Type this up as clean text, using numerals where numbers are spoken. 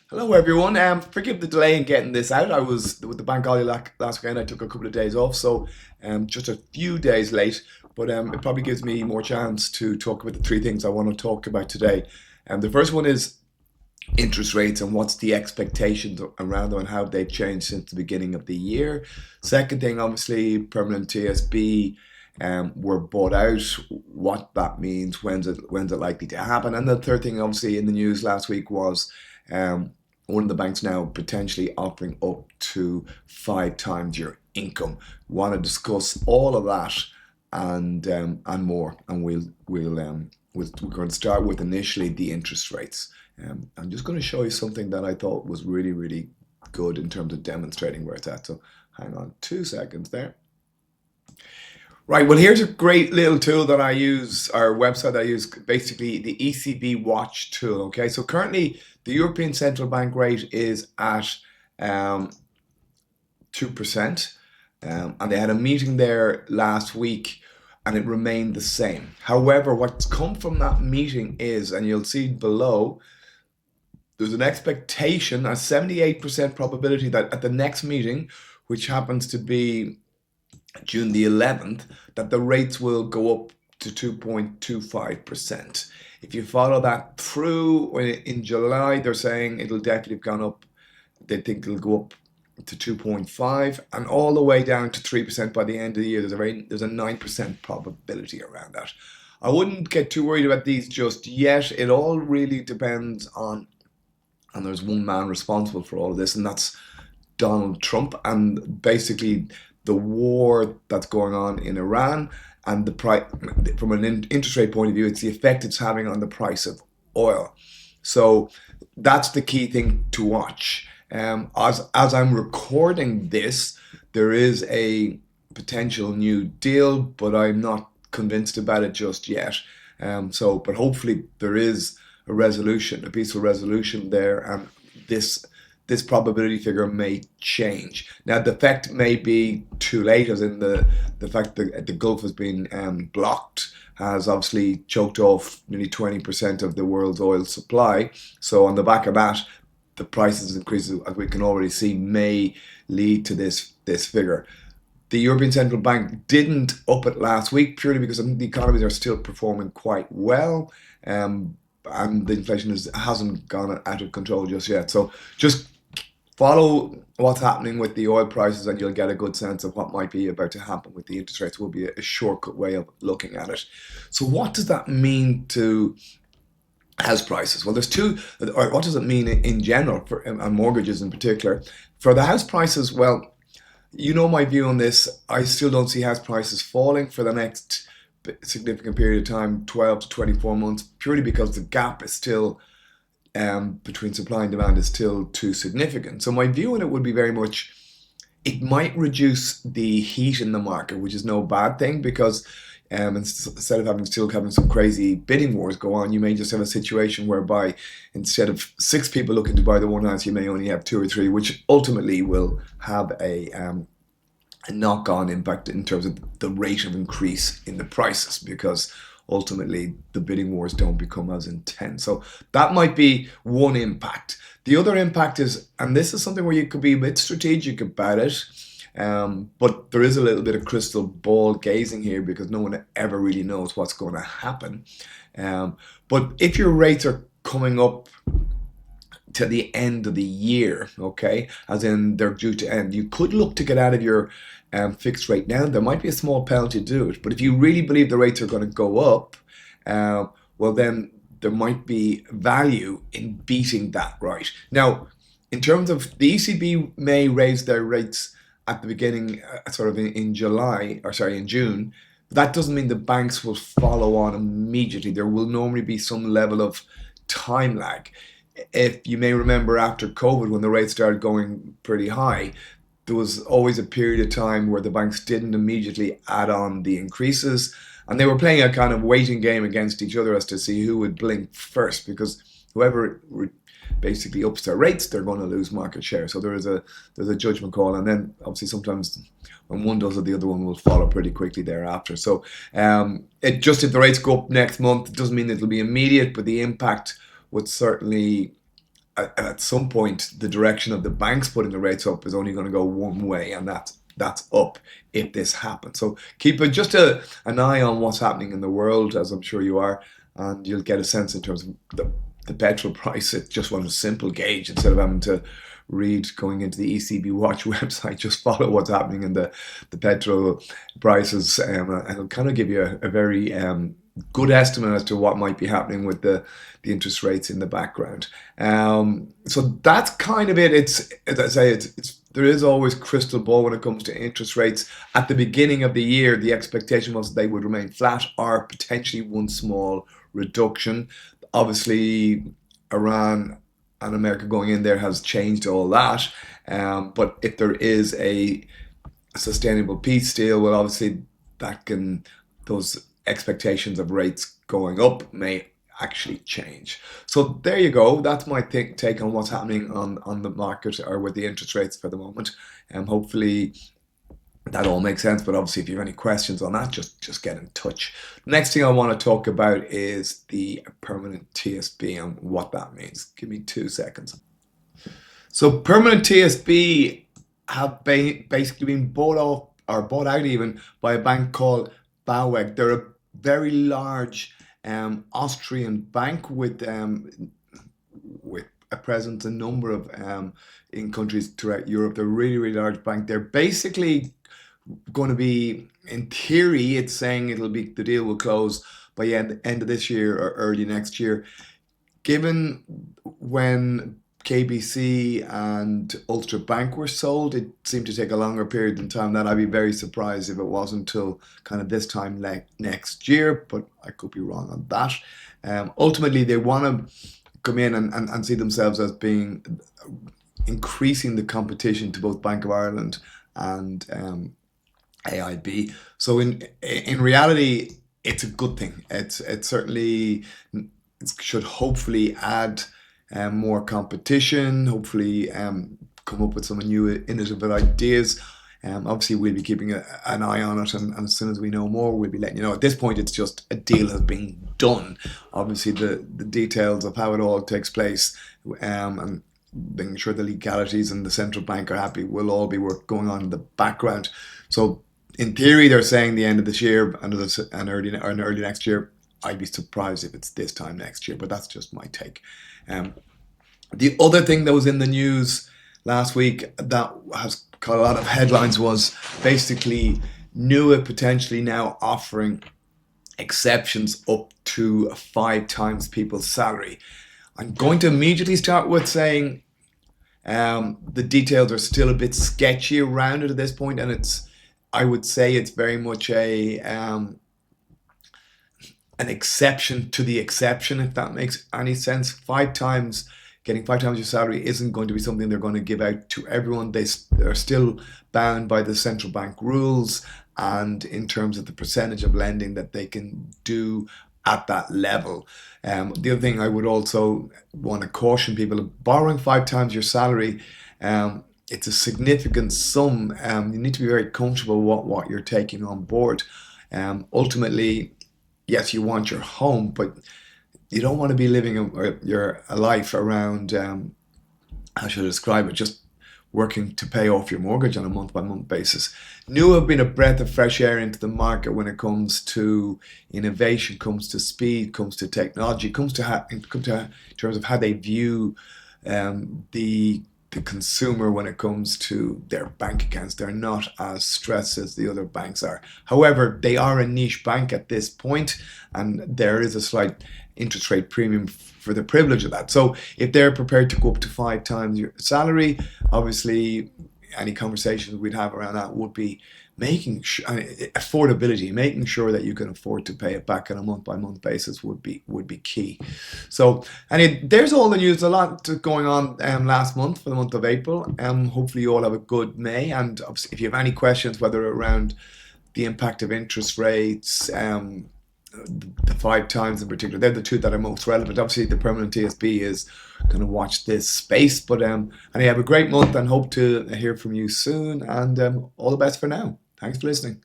Hello everyone. Forgive the delay in getting this out. I was with the bank holiday last weekend. I took a couple of days off, so just a few days late. But it probably gives me more chance to talk about the three things I want to talk about today. The first one is interest rates and what's the expectations around them and how they've changed since the beginning of the year. Second thing, obviously, permanent TSB were bought out. What that means, when's it likely to happen? And the third thing, obviously, in the news last week was um, one of the banks now potentially offering up to 5 times your income. Want to discuss all of that and more, and we're going to start with initially the interest rates. I'm just going to show you something that I thought was really, really good in terms of demonstrating where it's at. So hang on 2 seconds there. Right, well, here's a great little tool that I use, our website that I use, basically the ECB Watch tool. Okay, so currently the European Central Bank rate is at 2%, and they had a meeting there last week and it remained the same. However, what's come from that meeting is, and you'll see below, there's an expectation, a 78% probability that at the next meeting, which happens to be June the 11th, that the rates will go up to 2.25%. If you follow that through, in July, they're saying it'll definitely have gone up. They think it'll go up to 2.5 and all the way down to 3% by the end of the year. There's a 9% probability around that. I wouldn't get too worried about these just yet. It all really depends on, and there's one man responsible for all of this, and that's Donald Trump, and basically the war that's going on in Iran, and the price from an interest rate point of view, it's the effect it's having on the price of oil. So that's the key thing to watch. As I'm recording this, there is a potential new deal, but I'm not convinced about it just yet. But hopefully there is a resolution, a peaceful resolution there, and this probability figure may change. Now, the effect may be too late, as in the fact that the Gulf has been blocked has obviously choked off nearly 20% of the world's oil supply. So on the back of that, the prices increases, as we can already see, may lead to this figure. The European Central Bank didn't up it last week purely because I think the economies are still performing quite well. And the inflation hasn't gone out of control just yet. So just follow what's happening with the oil prices and you'll get a good sense of what might be about to happen with the interest rates. Will be a shortcut way of looking at it. So what does that mean to house prices? Well, there's two, or what does it mean in general for and mortgages in particular? For the house prices, well, you know my view on this. I still don't see house prices falling for the next significant period of time, 12 to 24 months, purely because the gap is still between supply and demand is still too significant. So my view on it would be very much, it might reduce the heat in the market, which is no bad thing because instead of having some crazy bidding wars go on, you may just have a situation whereby instead of six people looking to buy the one house, you may only have two or three, which ultimately will have a knock-on impact in terms of the rate of increase in the prices because ultimately the bidding wars don't become as intense. So that might be one impact. The other impact is, and this is something where you could be a bit strategic about it, but there is a little bit of crystal ball gazing here because no one ever really knows what's going to happen. But if your rates are coming up to the end of the year, okay, as in they're due to end, you could look to get out of your fixed rate now. There might be a small penalty to do it, but if you really believe the rates are going to go up, well, then there might be value in beating that right. Now, in terms of the ECB may raise their rates at the beginning, sort of in July, or sorry, in June. That doesn't mean the banks will follow on immediately. There will normally be some level of time lag. If you may remember after COVID, when the rates started going pretty high, there was always a period of time where the banks didn't immediately add on the increases. And they were playing a kind of waiting game against each other as to see who would blink first, because whoever basically ups their rates, they're going to lose market share. So there's a judgment call, and then obviously sometimes when one does it, the other one will follow pretty quickly thereafter. So it just, if the rates go up next month, it doesn't mean it'll be immediate, but the impact would certainly at some point, the direction of the banks putting the rates up is only going to go one way, and that's up if this happens. So keep just an eye on what's happening in the world, as I'm sure you are, and you'll get a sense in terms of the petrol price. It's just one simple gauge instead of having to read going into the ECB Watch website. Just follow what's happening in the petrol prices, and it'll kind of give you a very good estimate as to what might be happening with the interest rates in the background. So that's kind of it. It's, as I say, there is always crystal ball when it comes to interest rates. At the beginning of the year, the expectation was that they would remain flat or potentially one small reduction. Obviously, Iran and America going in there has changed all that. But if there is a sustainable peace deal, well, obviously those expectations of rates going up may actually change. So there you go. That's my take on what's happening on the market or with the interest rates for the moment. Hopefully that all makes sense. But obviously, if you have any questions on that, just get in touch. Next thing I want to talk about is the permanent TSB and what that means. Give me 2 seconds. So permanent TSB have basically been bought out even by a bank called Bawag. They're a very large Austrian bank with a presence in a number of in countries throughout Europe. They're a really, really large bank. They're basically going to be, in theory, it's saying the deal will close by the end of this year or early next year. Given when KBC and Ulster Bank were sold, it seemed to take a longer period than time. That I'd be very surprised if it wasn't until kind of this time next year, but I could be wrong on that. Ultimately, they want to come in and see themselves as being increasing the competition to both Bank of Ireland and AIB. So in reality, it's a good thing. It certainly should hopefully add more competition, hopefully come up with some new innovative ideas. Obviously, we'll be keeping an eye on it, and as soon as we know more, we'll be letting you know. At this point, it's just a deal has been done. Obviously, the details of how it all takes place and making sure the legalities and the central bank are happy will all be work going on in the background. So, in theory, they're saying the end of this year and early next year. I'd be surprised if it's this time next year, but that's just my take. The other thing that was in the news last week that has got a lot of headlines was basically NUA potentially now offering exceptions up to 5 times people's salary. I'm going to immediately start with saying the details are still a bit sketchy around it at this point, and I would say it's very much an exception to the exception, if that makes any sense. Getting 5 times your salary isn't going to be something they're going to give out to everyone. They're still bound by the central bank rules and in terms of the percentage of lending that they can do at that level. The other thing I would also want to caution people, borrowing 5 times your salary, it's a significant sum. You need to be very comfortable with what you're taking on board. Ultimately, yes, you want your home, but you don't want to be living a life around, how should I describe it, just working to pay off your mortgage on a month-by-month basis. New have been a breath of fresh air into the market when it comes to innovation, comes to speed, comes to technology, comes to in terms of how they view the consumer when it comes to their bank accounts. They're not as stressed as the other banks are. However, they are a niche bank at this point, and there is a slight interest rate premium for the privilege of that. So if they're prepared to go up to 5 times your salary, obviously any conversations we'd have around that would be making sure affordability, making sure that you can afford to pay it back on a month-by-month basis would be key. So, and there's all the news, a lot going on last month for the month of April. Hopefully you all have a good May, and if you have any questions, whether around the impact of interest rates, the 5 times in particular, they're the 2 that are most relevant. Obviously, the permanent TSB is going to watch this space, but and you have a great month and hope to hear from you soon. And all the best for now. Thanks for listening.